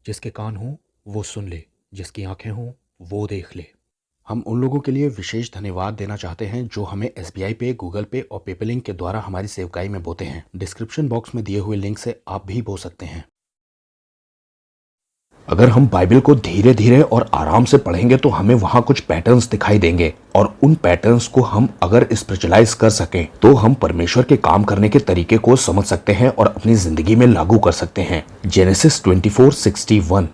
जिसके कान हों वो सुन ले, जिसकी आंखें हों वो देख ले। हम उन लोगों के लिए विशेष धन्यवाद देना चाहते हैं जो हमें एसबीआई पे, गूगल पे और पेपलिंक के द्वारा हमारी सेवकाई में बोते हैं। डिस्क्रिप्शन बॉक्स में दिए हुए लिंक से आप भी बो सकते हैं। अगर हम बाइबल को धीरे धीरे और आराम से पढ़ेंगे तो हमें वहां कुछ पैटर्न्स दिखाई देंगे, और उन पैटर्न्स को हम अगर स्पिरिचुअलाइज कर सकें तो हम परमेश्वर के काम करने के तरीके को समझ सकते हैं और अपनी जिंदगी में लागू कर सकते हैं। जेनेसिस 24:61।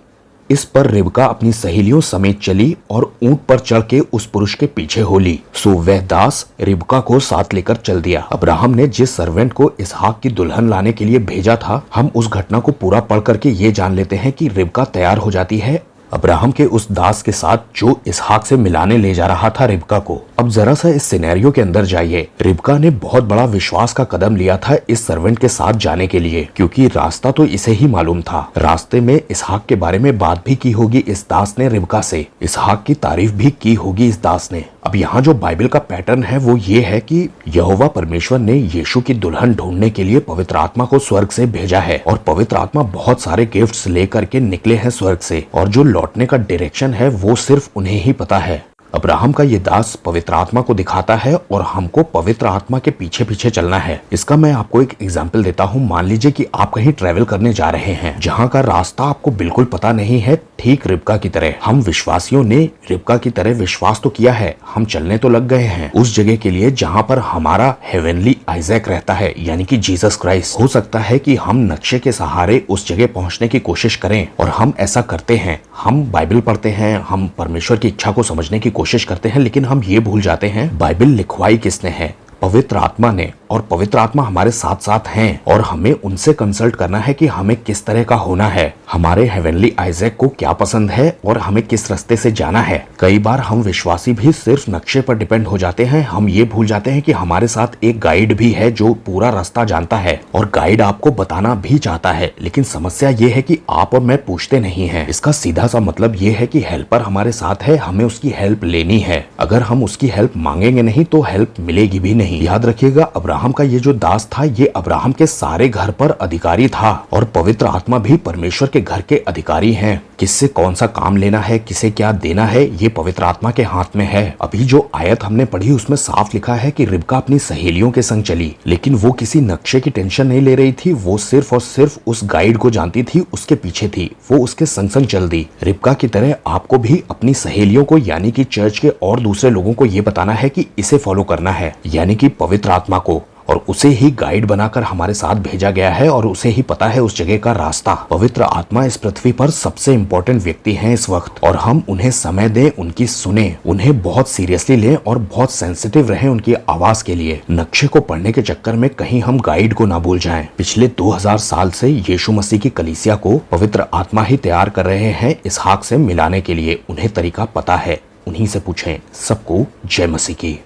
इस पर रिबका अपनी सहेलियों समेत चली और ऊंट पर चढ़ के उस पुरुष के पीछे हो ली। सो वह दास रिबका को साथ लेकर चल दिया। अब्राहम ने जिस सर्वेंट को इसहाक की दुल्हन लाने के लिए भेजा था, हम उस घटना को पूरा पढ़ करके ये जान लेते हैं कि रिबका तैयार हो जाती है अब्राहम के उस दास के साथ जो इसहाक से मिलाने ले जा रहा था रिबका को। अब जरा सा इस सिनेरियो के अंदर जाइए। रिबका ने बहुत बड़ा विश्वास का कदम लिया था इस सर्वेंट के साथ जाने के लिए, क्योंकि रास्ता तो इसे ही मालूम था। रास्ते में इसहाक के बारे में बात भी की होगी इस दास ने रिबका से, इसहाक की तारीफ भी की होगी इस दास ने। अब यहाँ जो बाइबल का पैटर्न है वो ये है कि यहोवा परमेश्वर ने यीशु की दुल्हन ढूंढने के लिए पवित्र आत्मा को स्वर्ग से भेजा है, और पवित्र आत्मा बहुत सारे गिफ्ट्स लेकर के निकले हैं स्वर्ग से, और जो लौटने का डायरेक्शन है वो सिर्फ उन्हें ही पता है। अब्राहम का ये दास पवित्र आत्मा को दिखाता है और हमको पवित्र आत्मा के पीछे पीछे चलना है। इसका मैं आपको एक एग्जाम्पल देता हूँ। मान लीजिए कि आप कहीं ट्रेवल करने जा रहे हैं जहाँ का रास्ता आपको बिल्कुल पता नहीं है, ठीक रिबका की तरह। हम विश्वासियों ने रिबका की तरह विश्वास तो किया है, हम चलने तो लग गए हैं उस जगह के लिए जहाँ पर हमारा हेवनली आइजैक रहता है, यानी कि जीसस क्राइस्ट। हो सकता है कि हम नक्शे के सहारे उस जगह पहुँचने की कोशिश करें, और हम ऐसा करते हैं। हम बाइबल पढ़ते हैं, हम परमेश्वर की इच्छा को समझने की कोशिश करते हैं, लेकिन हम ये भूल जाते हैं बाइबल लिखवाई किसने है? पवित्र आत्मा ने। और पवित्र आत्मा हमारे साथ साथ हैं, और हमें उनसे कंसल्ट करना है कि हमें किस तरह का होना है, हमारे हेवनली आइजैक को क्या पसंद है और हमें किस रास्ते से जाना है। कई बार हम विश्वासी भी सिर्फ नक्शे पर डिपेंड हो जाते हैं। हम ये भूल जाते हैं कि हमारे साथ एक गाइड भी है जो पूरा रास्ता जानता है, और गाइड आपको बताना भी चाहता है। लेकिन समस्या ये है कि आप और मैं पूछते नहीं है। इसका सीधा सा मतलब ये है कि हेल्पर हमारे साथ है, हमें उसकी हेल्प लेनी है। अगर हम उसकी हेल्प मांगेंगे नहीं तो हेल्प मिलेगी भी नहीं। याद रखिएगा, अब्राहम का ये जो दास था ये अब्राहम के सारे घर पर अधिकारी था, और पवित्र आत्मा भी परमेश्वर के घर के अधिकारी हैं। किससे कौन सा काम लेना है, किसे क्या देना है, ये पवित्र आत्मा के हाथ में है। अभी जो आयत हमने पढ़ी उसमें साफ लिखा है कि रिबका अपनी सहेलियों के संग चली, लेकिन वो किसी नक्शे की टेंशन नहीं ले रही थी। वो सिर्फ और सिर्फ उस गाइड को जानती थी, उसके पीछे थी, वो उसके संग संग चल दी। रिबका की तरह आपको भी अपनी सहेलियों को, यानी कि चर्च के और दूसरे लोगों को ये बताना है कि इसे फॉलो करना है, यानी कि पवित्र आत्मा को, और उसे ही गाइड बनाकर हमारे साथ भेजा गया है, और उसे ही पता है उस जगह का रास्ता। पवित्र आत्मा इस पृथ्वी पर सबसे इम्पोर्टेंट व्यक्ति हैं इस वक्त, और हम उन्हें समय दें, उनकी सुने, उन्हें बहुत सीरियसली लें और बहुत सेंसिटिव रहें उनकी आवाज के लिए। नक्शे को पढ़ने के चक्कर में कहीं हम गाइड को ना भूल जाएं। पिछले 2000 साल से यीशु मसीह की कलीसिया को पवित्र आत्मा ही तैयार कर रहे हैं इसहाक से मिलाने के लिए। उन्हें तरीका पता है, उन्हीं से पूछें। सबको जय मसीह की।